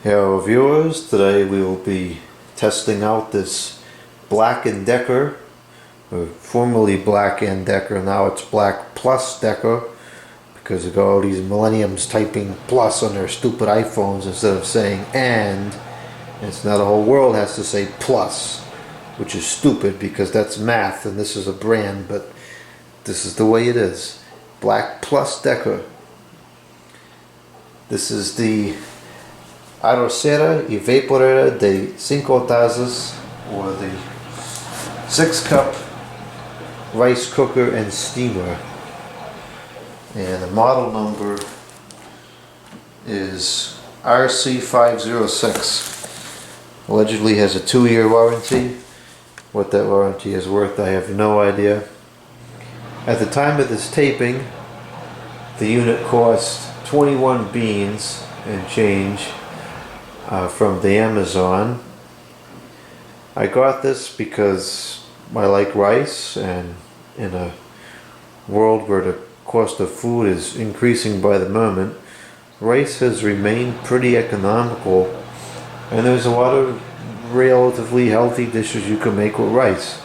Hello viewers, today we will be testing out this Black & Decker, or formerly Black & Decker, now it's Black Plus Decker, because of all these millenniums typing plus on their stupid iPhones instead of saying and it's now the whole world has to say plus, which is stupid because that's math and this is a brand, but this is the way it is. Black Plus Decker. This is the Arrocera y Vaporera de 5 tazas, or the 6-cup rice cooker and steamer. And the model number is RC506. Allegedly has a 2-year warranty. What that warranty is worth, I have no idea. At the time of this taping, the unit cost 21 beans and change from the Amazon. I got this because I like rice, and in a world where the cost of food is increasing by the moment, rice has remained pretty economical, and there's a lot of relatively healthy dishes you can make with rice.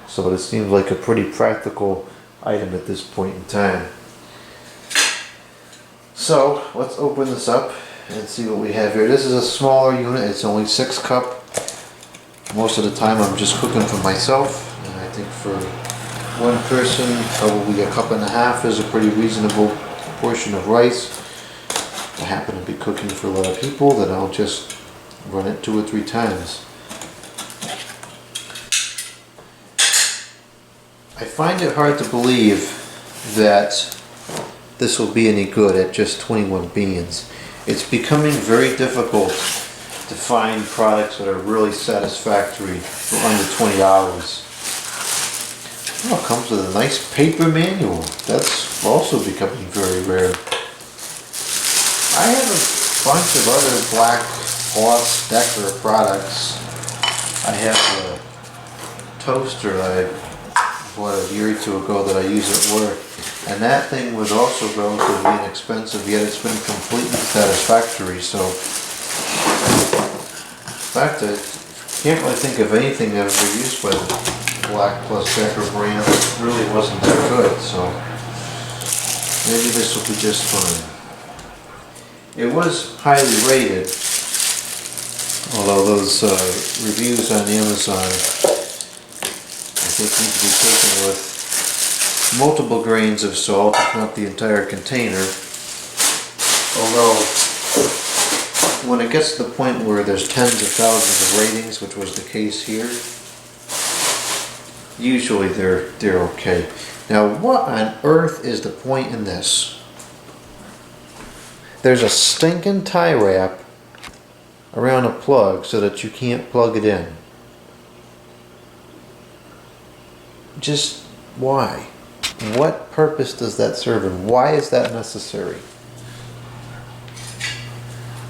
So this seems like a pretty practical item at this point in time. So let's open this up and see what we have here. This is a smaller unit, it's only 6 cup. Most of the time I'm just cooking for myself, and I think for one person probably a cup and a half is a pretty reasonable portion of rice. If I happen to be cooking for a lot of people, then I'll just run it 2 or 3 times. I find it hard to believe that this will be any good at just 21 beans. It's becoming very difficult to find products that are really satisfactory for under $20. Oh, it comes with a nice paper manual. That's also becoming very rare. I have a bunch of other Black Plus Decker products. I have a toaster that I bought a year or 2 ago that I use at work. And that thing was also relatively inexpensive, yet it's been completely satisfactory. So, in fact, I can't really think of anything that was used by the Black Plus Decker brand that really wasn't that good. So, maybe this will be just fine. It was highly rated, although those reviews on Amazon, I think, need to be taken with multiple grains of salt, if not the entire container. Although, when it gets to the point where there's tens of thousands of ratings, which was the case here, usually they're okay. Now, what on earth is the point in this? There's a stinking tie wrap around a plug so that you can't plug it in. Just why? What purpose does that serve, and why is that necessary?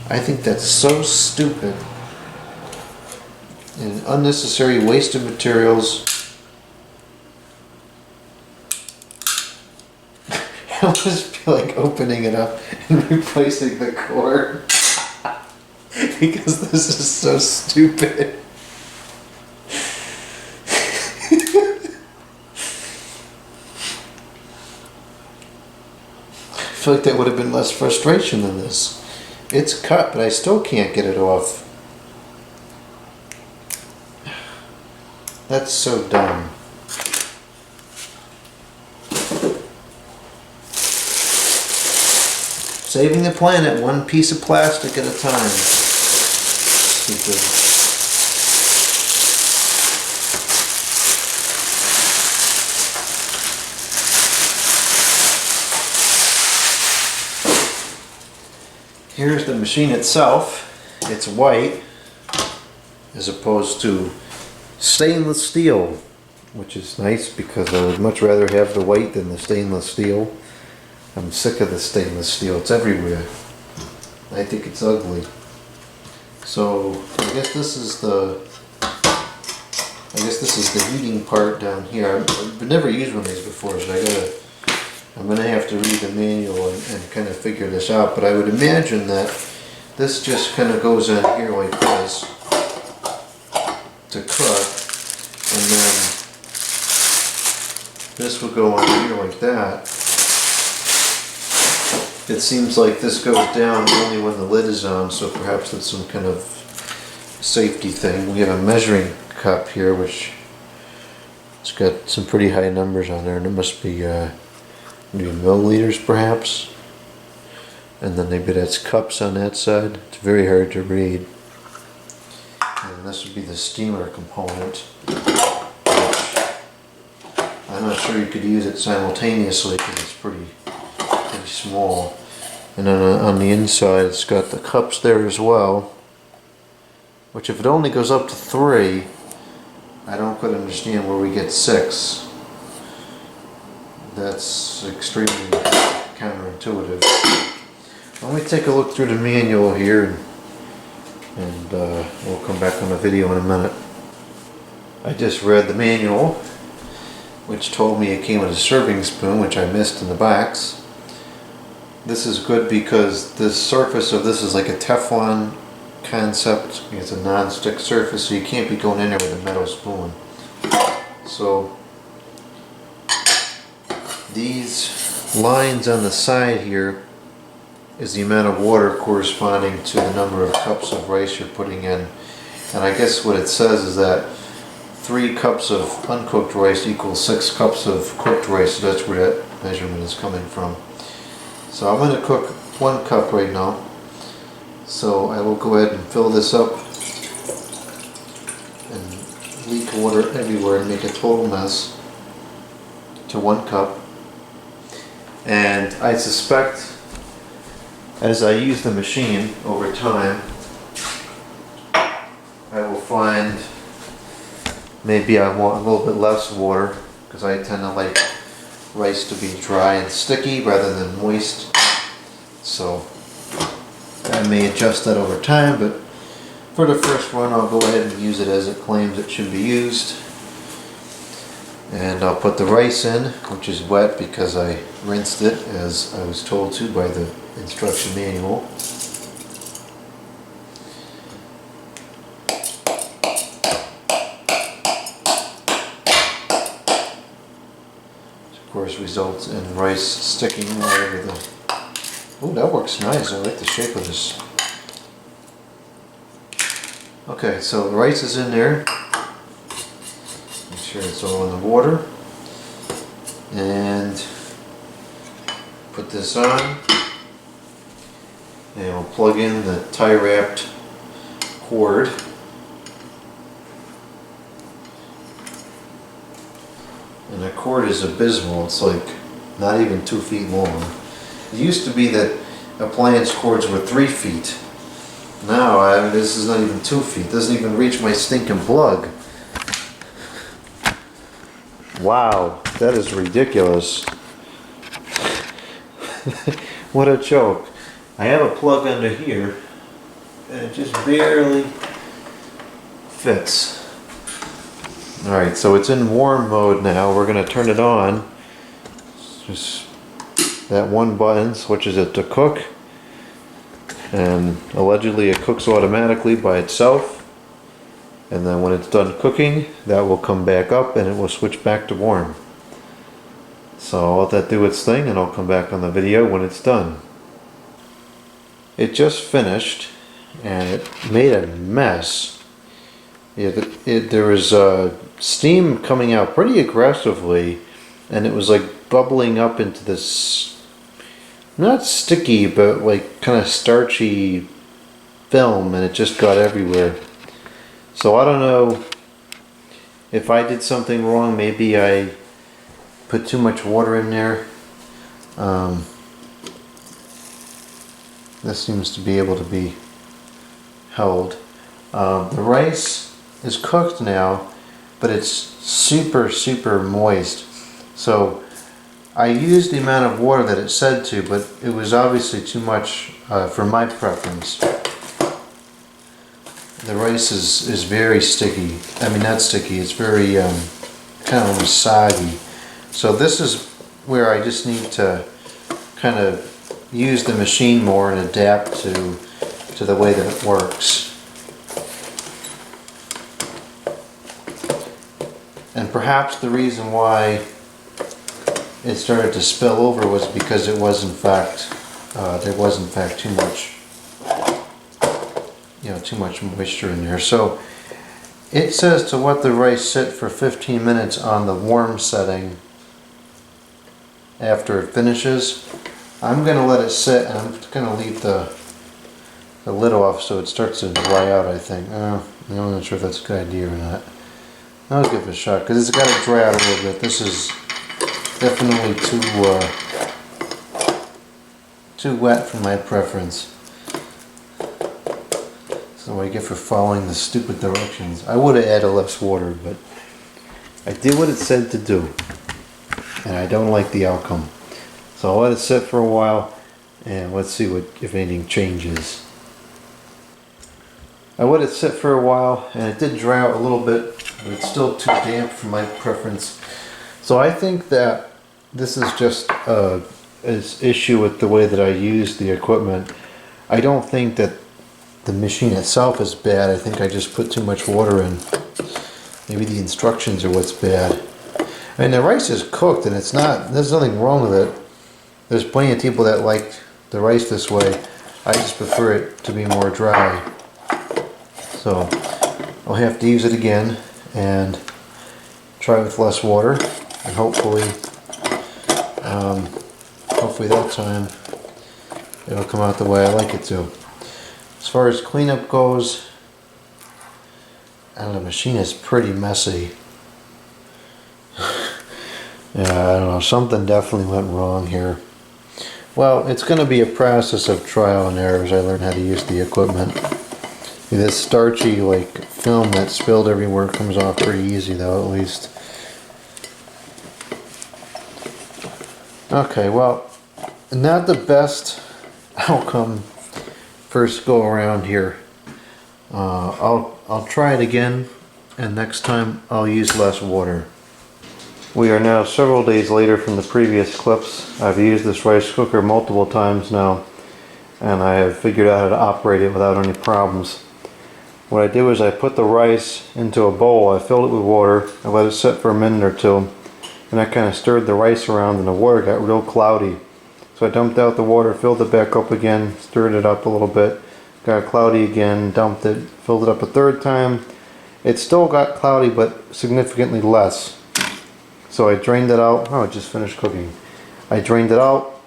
I think that's so stupid. An unnecessary waste of materials. I almost feel like opening it up and replacing the cord because this is so stupid. I feel like that would have been less frustration than this. It's cut, but I still can't get it off. That's so dumb. Saving the planet one piece of plastic at a time. Stupid. Here's the machine itself. It's white as opposed to stainless steel, which is nice because I would much rather have the white than the stainless steel. I'm sick of the stainless steel. It's everywhere. I think it's ugly. So I guess this is the heating part down here. I've never used one of these before, so I'm gonna have to read the manual and kind of figure this out. But I would imagine that This just kind of goes in here like this to cook, and then this would go on here like that. It seems like this goes down only when the lid is on, so perhaps that's some kind of safety thing. We have a measuring cup here, which it's got some pretty high numbers on there, and it must be maybe milliliters perhaps. And then maybe that's cups on that side. It's very hard to read. And this would be the steamer component, which I'm not sure you could use it simultaneously because it's pretty small. And then on the inside it's got the cups there as well, which if it only goes up to 3, I don't quite understand where we get 6. That's extremely counterintuitive. Let me take a look through the manual here, and we'll come back on the video in a minute. I just read the manual, which told me it came with a serving spoon, which I missed in the box. This is good because the surface of this is like a Teflon concept. It's a non-stick surface, so you can't be going in there with a metal spoon. So these lines on the side here is the amount of water corresponding to the number of cups of rice you're putting in. And I guess what it says is that 3 cups of uncooked rice equals 6 cups of cooked rice, so that's where that measurement is coming from. So I'm going to cook 1 cup right now. So I will go ahead and fill this up and leak water everywhere and make a total mess to 1 cup. And I suspect as I use the machine over time, I will find maybe I want a little bit less water because I tend to like rice to be dry and sticky rather than moist. So I may adjust that over time, but for the first run I'll go ahead and use it as it claims it should be used. And I'll put the rice in, which is wet because I rinsed it as I was told to by the instruction manual. Which of course results in rice sticking all over the... Oh, that works nice. I like the shape of this. Okay, so the rice is in there. Make sure it's all in the water. And put this on. And we'll plug in the tie-wrapped cord. And the cord is abysmal. It's like not even 2 feet long. It used to be that appliance cords were 3 feet. Now this is not even 2 feet. It doesn't even reach my stinking plug. Wow, that is ridiculous. What a joke. I have a plug under here and it just barely fits. Alright, so it's in warm mode now. We're going to turn it on. Just that one button switches it to cook, and allegedly it cooks automatically by itself, and then when it's done cooking that will come back up and it will switch back to warm. So I'll let that do its thing and I'll come back on the video when it's done. It just finished and it made a mess. There was steam coming out pretty aggressively, and it was like bubbling up into this, not sticky, but like kind of starchy film, and it just got everywhere. So I don't know if I did something wrong. Maybe I put too much water in there. This seems to be able to be held. The rice is cooked now, but it's super moist. So I used the amount of water that it said to, but it was obviously too much for my preference. The rice is very sticky. I mean, not sticky, it's very kind of soggy. So this is where I just need to kind of use the machine more and adapt to to the way that it works. And perhaps the reason why it started to spill over was because it was in fact, there was in fact too much moisture in there. So it says to let the rice sit for 15 minutes on the warm setting after it finishes. I'm going to let it sit, and I'm going to leave the lid off so it starts to dry out, I think. I'm not sure if that's a good idea or not. I'll give it a shot because it's got to dry out a little bit. This is definitely too wet for my preference. That's what I get for following the stupid directions. I would have added less water, but I did what it said to do, and I don't like the outcome. So I'll let it sit for a while, and let's see if anything changes. I let it sit for a while, and it did dry out a little bit, but it's still too damp for my preference. So I think that this is just an issue with the way that I use the equipment. I don't think that the machine itself is bad. I think I just put too much water in. Maybe the instructions are what's bad. I mean, the rice is cooked, and there's nothing wrong with it. There's plenty of people that like the rice this way. I just prefer it to be more dry. So I'll have to use it again and try with less water, and hopefully that time it'll come out the way I like it to. As far as cleanup goes, the machine is pretty messy. Yeah, I don't know, something definitely went wrong here. Well, it's going to be a process of trial and error as I learn how to use the equipment. This starchy film that spilled everywhere comes off pretty easy though, at least. Okay, well, not the best outcome first go around here. I'll try it again, and next time I'll use less water. We are now several days later from the previous clips. I've used this rice cooker multiple times now, and I have figured out how to operate it without any problems. What I did was I put the rice into a bowl, I filled it with water, I let it sit for a minute or two, and I kind of stirred the rice around, and the water got real cloudy. So I dumped out the water, filled it back up again, stirred it up a little bit, got cloudy again, dumped it, filled it up a third time. It still got cloudy, but significantly less. So I drained it out. Oh, it just finished cooking. I drained it out,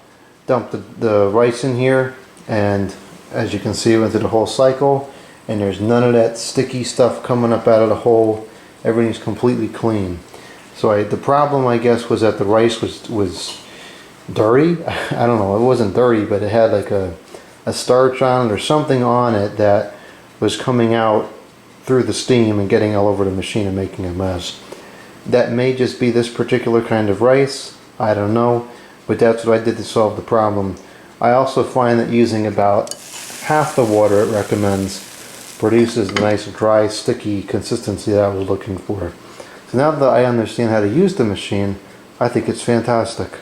dumped the rice in here, and as you can see, it went through the whole cycle, and there's none of that sticky stuff coming up out of the hole. Everything's completely clean. So the problem, I guess, was that the rice was dirty. I don't know, it wasn't dirty, but it had like a starch on it or something on it that was coming out through the steam and getting all over the machine and making a mess. That may just be this particular kind of rice, I don't know, but that's what I did to solve the problem. I also find that using about half the water it recommends produces the nice dry sticky consistency that I was looking for. So now that I understand how to use the machine, I think it's fantastic.